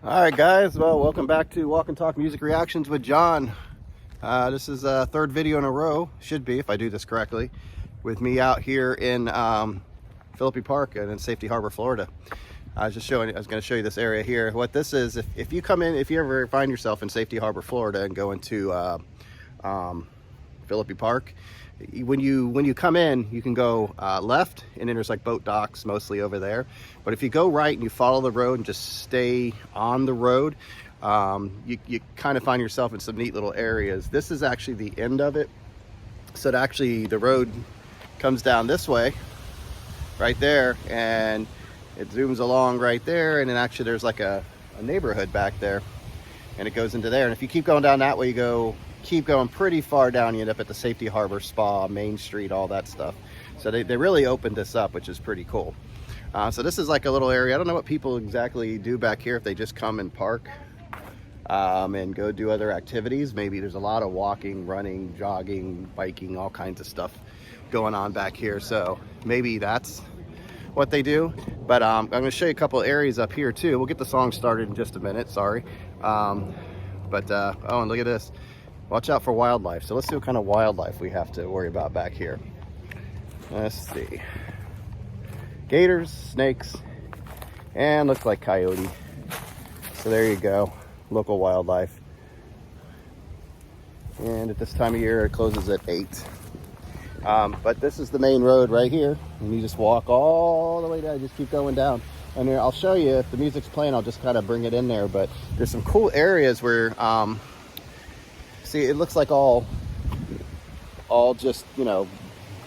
All right, guys. Well, welcome back to Walk and Talk Music Reactions with John. This is a third video in a row, should be if I do this correctly, with me out here in Philippi Park and in Safety Harbor, Florida. I was going to show you this area here. What this is, if you come in, if you ever find yourself in Safety Harbor, Florida, and go into Philippi Park, when you come in, you can go left, and then there's like boat docks mostly over there. But if you go right and you follow the road and just stay on the road, you kind of find yourself in some neat little areas. This is actually the end of it. So the road comes down this way, right there, and it zooms along right there, and then actually there's like a neighborhood back there, and it goes into there. And if you keep going down that way, keep going pretty far down, you end up at the Safety Harbor Spa, Main Street, all that stuff. So they really opened this up, which is pretty cool. So this is like a little area. I don't know what people exactly do back here, if they just come and park and go do other activities. Maybe there's a lot of walking, running, jogging, biking, all kinds of stuff going on back here. So maybe that's what they do. But I'm going to show you a couple areas up here too. We'll get the song started in just a minute, sorry. Oh, and look at this. Watch out for wildlife. So let's see what kind of wildlife we have to worry about back here. Let's see. Gators, snakes, and looks like coyote. So there you go, local wildlife. And at this time of year, it closes at 8. But this is the main road right here, and you just walk all the way down, just keep going down. And here, I'll show you, if the music's playing, I'll just kind of bring it in there. But there's some cool areas where, see, it looks like all just, you know,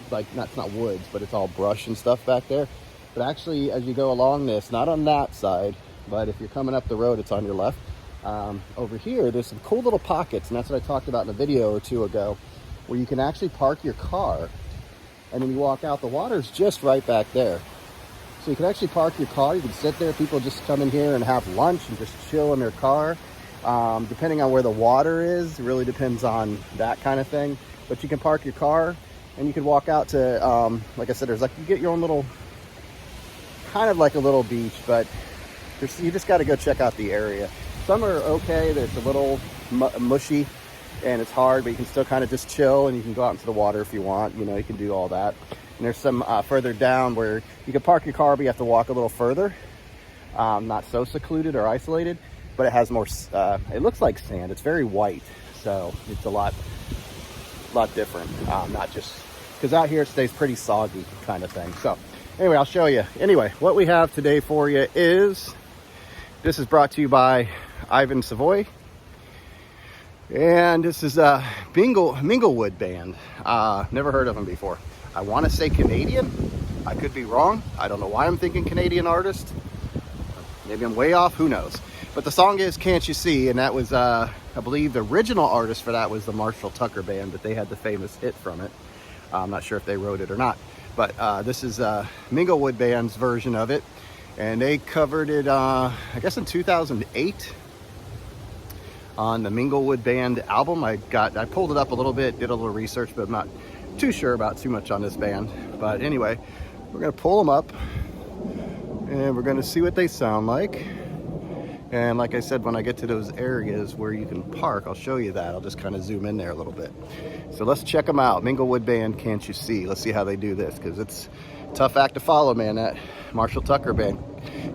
like, it's not woods, but it's all brush and stuff back there. But actually, as you go along this, not on that side, but if you're coming up the road, it's on your left. Over here, there's some cool little pockets, and that's what I talked about in a video or two ago, where you can actually park your car, and then you walk out. The water's just right back there. So you can actually park your car. You can sit there. People just come in here and have lunch and just chill in their car. Depending on where the water is, it really depends on that kind of thing. But you can park your car, and you can walk out to, like I said, there's like, you get your own little, kind of like a little beach, but you just got to go check out the area. Some are okay, it's a little mushy and it's hard, but you can still kind of just chill, and you can go out into the water if you want, you know, you can do all that. And there's some further down where you can park your car, but you have to walk a little further. Not so secluded or isolated, but it has more, it looks like sand. It's very white, so it's a lot different. Not just, because out here it stays pretty soggy kind of thing. So anyway, I'll show you. Anyway, what we have today for you is, this is brought to you by Ivan Savoy. And this is a Minglewood band. Never heard of them before. I want to say Canadian. I could be wrong. I don't know why I'm thinking Canadian artist. Maybe I'm way off, who knows. But the song is Can't You See, and that was, I believe the original artist for that was the Marshall Tucker Band, but they had the famous hit from it. I'm not sure if they wrote it or not. But this is Minglewood Band's version of it. And they covered it, I guess in 2008 on the Minglewood Band album. I pulled it up a little bit, did a little research, but I'm not too sure about too much on this band. But anyway, we're gonna pull them up and we're gonna see what they sound like. And like I said, when I get to those areas where you can park, I'll show you that. I'll just kind of zoom in there a little bit. So let's check them out. Minglewood Band, Can't You See? Let's see how they do this, because it's a tough act to follow, man. That Marshall Tucker Band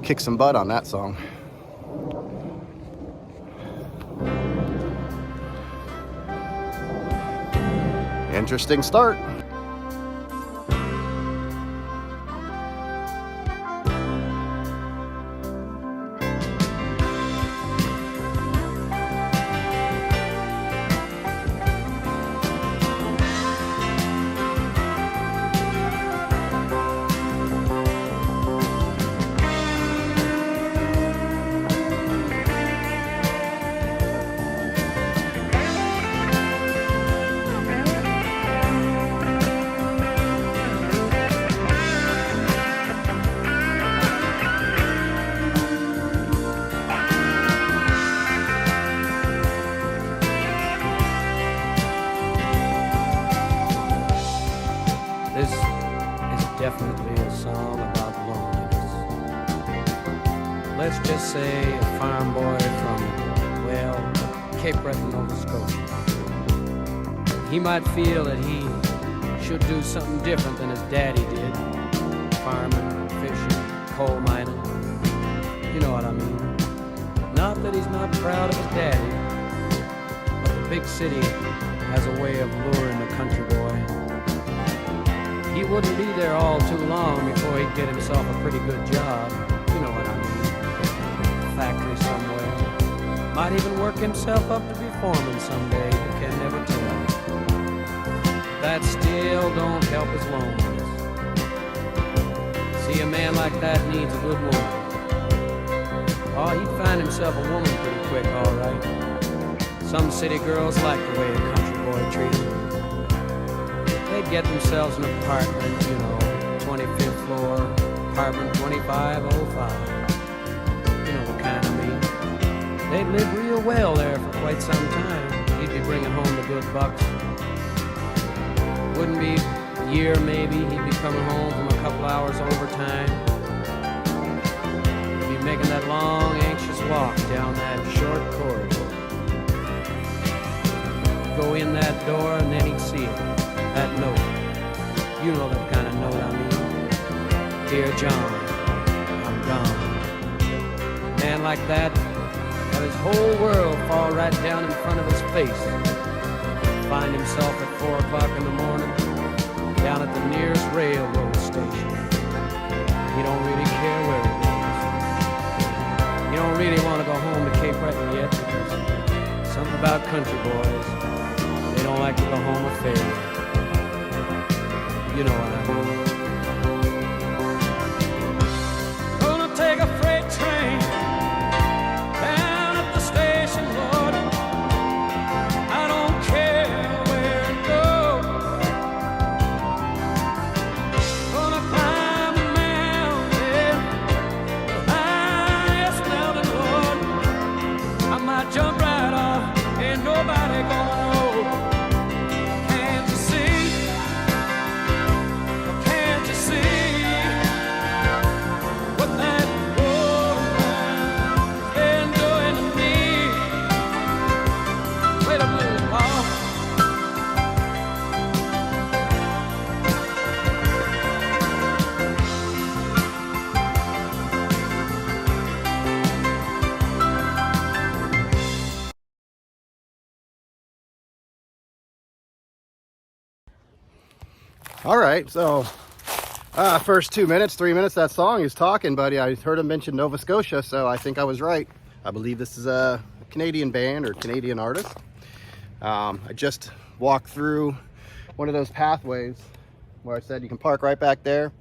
kicked some butt on that song. Interesting start. let's just say a farm boy from, well, Cape Breton, Nova Scotia. He might feel that he should do something different than his daddy did. Farming, fishing, coal mining. You know what I mean. Not that he's not proud of his daddy, but the big city has a way of luring the country boy. He wouldn't be there all too long before he'd get himself a pretty good job. You know what I mean. A factory somewhere. Might even work himself up to be foreman someday. You can never tell. That still don't help his loneliness. See, a man like that needs a good woman. Oh, he'd find himself a woman pretty quick, all right. Some city girls like the way a country boy treats them. They'd get themselves an apartment, you know, 25th floor, apartment 2505. You know what kind I mean. They'd live real well there for quite some time. He'd be bringing home the good bucks. Wouldn't be a year maybe, he'd be coming home from a couple hours overtime. He'd be making that long, anxious walk down that short corridor. Go in that door and then he'd see it, that note. You know that kind of note I mean. Dear John, I'm gone. A man like that, have his whole world fall right down in front of his face. Find himself at 4 o'clock in the morning down at the nearest railroad station. He don't really care where it is. He don't really want to go home to Cape Breton yet because something about country boys, they don't like to go home a fair. You know what I mean. Gonna take a freight train down at the station, Lord. I don't care where it goes. Gonna climb a mountain, the highest mountain, Lord. I might jump right off, ain't nobody gonna know. Can't you see? Can't you see what that road has been doing to me? Wait a minute, Paul. All right, so first 2 minutes, 3 minutes, that song is talking, buddy. I heard him mention Nova Scotia, so I think I was right. I believe this is a Canadian band or Canadian artist. I just walked through one of those pathways where I said you can park right back there,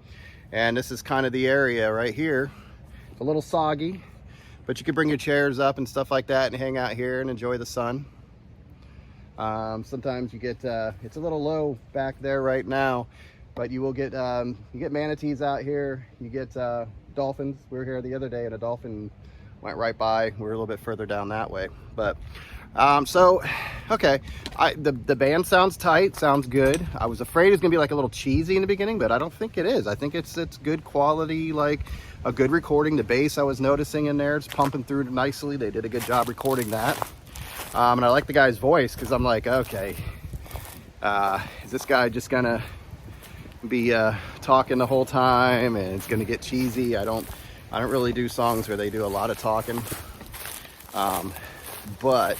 and this is kind of the area right here. It's a little soggy, but you can bring your chairs up and stuff like that and hang out here and enjoy the sun. Sometimes you get it's a little low back there right now, but you will get you get manatees out here, you get dolphins. We were here the other day and a dolphin went right by. We're a little bit further down that way, but so okay, the band sounds tight, sounds good. I was afraid it's gonna be like a little cheesy in the beginning, but I don't think it is. I think it's good quality, like a good recording. The bass I was noticing in there, it's pumping through nicely. They did a good job recording that. And I like the guy's voice because I'm like, okay, is this guy just gonna be talking the whole time and it's gonna get cheesy? I don't really do songs where they do a lot of talking, but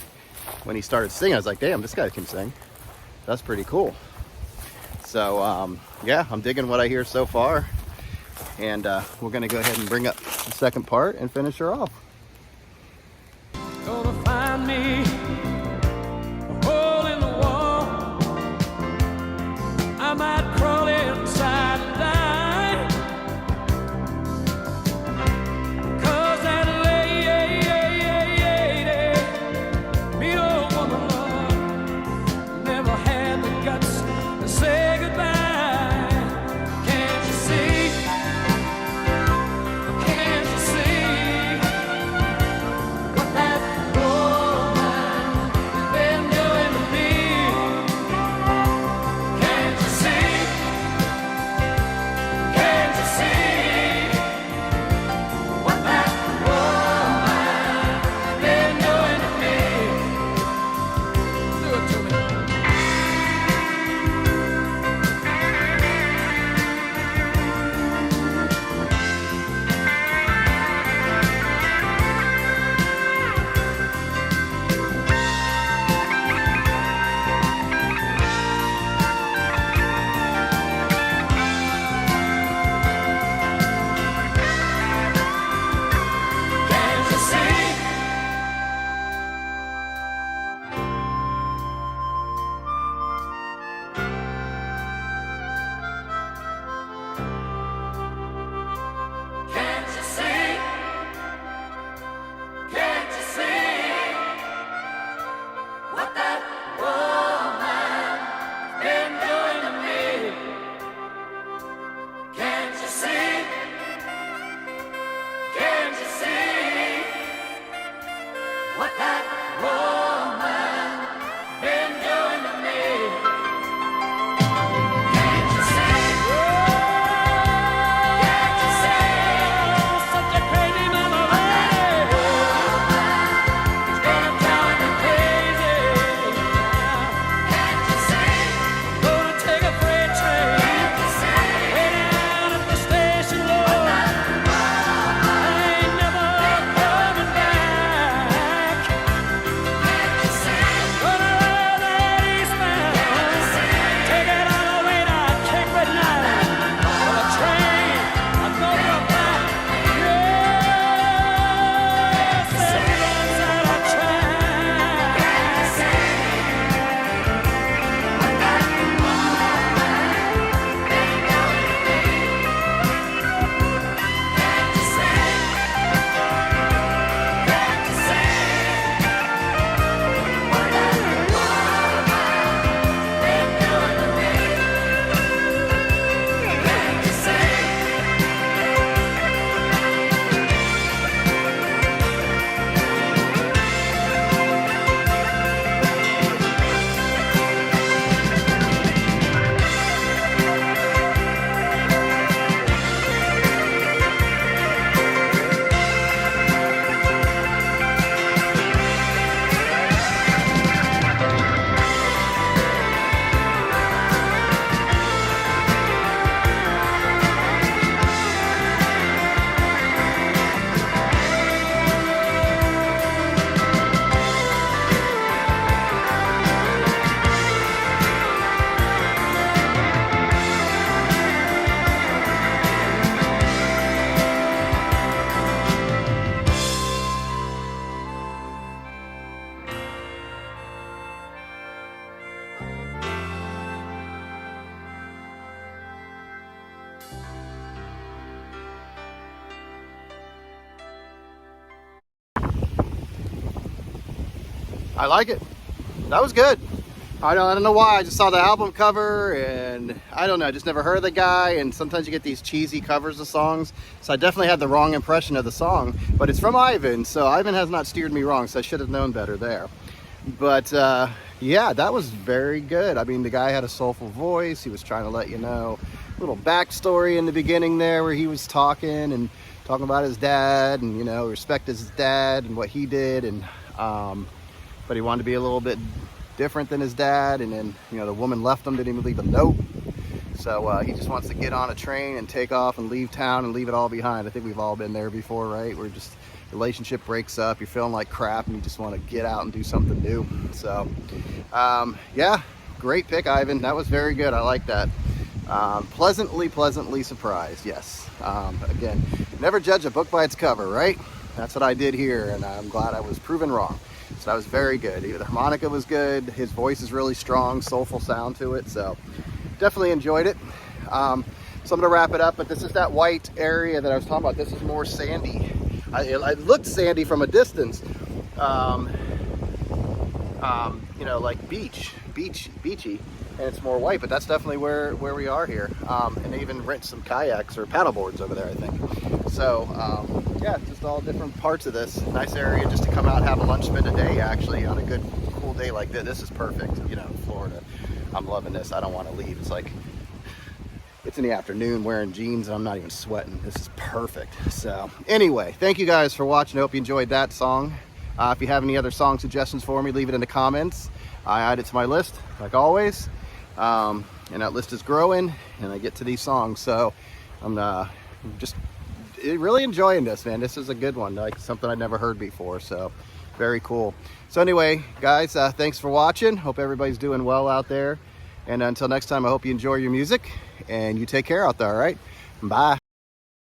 when he started singing I was like, damn, this guy can sing. That's pretty cool. So yeah, I'm digging what I hear so far, and we're gonna go ahead and bring up the second part and finish her off. Gonna find me a hole in the wall. I might crawl inside and die. 'Cause that lady, me old woman, Lord, never had the guts to say goodbye. Can't you see? Can't you see I like it. That was good. I don't know why. I just saw the album cover and I don't know. I just never heard of the guy. And sometimes you get these cheesy covers of songs. So I definitely had the wrong impression of the song. But it's from Ivan. So Ivan has not steered me wrong. So I should have known better there. But yeah, that was very good. I mean, the guy had a soulful voice. He was trying to let you know a little backstory in the beginning there where he was talking about his dad and, you know, respect his dad and what he did. And but he wanted to be a little bit different than his dad, and then, you know, the woman left him, didn't even leave a note. So he just wants to get on a train and take off and leave town and leave it all behind. I think we've all been there before, right? Where just relationship breaks up, you're feeling like crap, and you just want to get out and do something new. So yeah, great pick, Ivan. That was very good. I like that. Pleasantly surprised. Yes. Again, never judge a book by its cover, right? That's what I did here, and I'm glad I was proven wrong. So that was very good. The harmonica was good. His voice is really strong, soulful sound to it. So definitely enjoyed it. So I'm going to wrap it up, but this is that white area that I was talking about. This is more sandy. It looked sandy from a distance. You know, like beachy, and it's more white, but that's definitely where we are here. And they even rent some kayaks or paddle boards over there, I think. So yeah, just all different parts of this. Nice area just to come out and have a lunch, spend a day actually on a good cool day like this. This is perfect, you know, Florida. I'm loving this. I don't want to leave. It's like, it's in the afternoon wearing jeans and I'm not even sweating. This is perfect. So anyway, thank you guys for watching. I hope you enjoyed that song. If you have any other song suggestions for me, leave it in the comments. I add it to my list like always. And that list is growing and I get to these songs. So I'm just really enjoying this, man. This is a good one, like something I'd never heard before. So very cool. So anyway, guys, thanks for watching. Hope everybody's doing well out there. And until next time, I hope you enjoy your music and you take care out there, all right? Bye.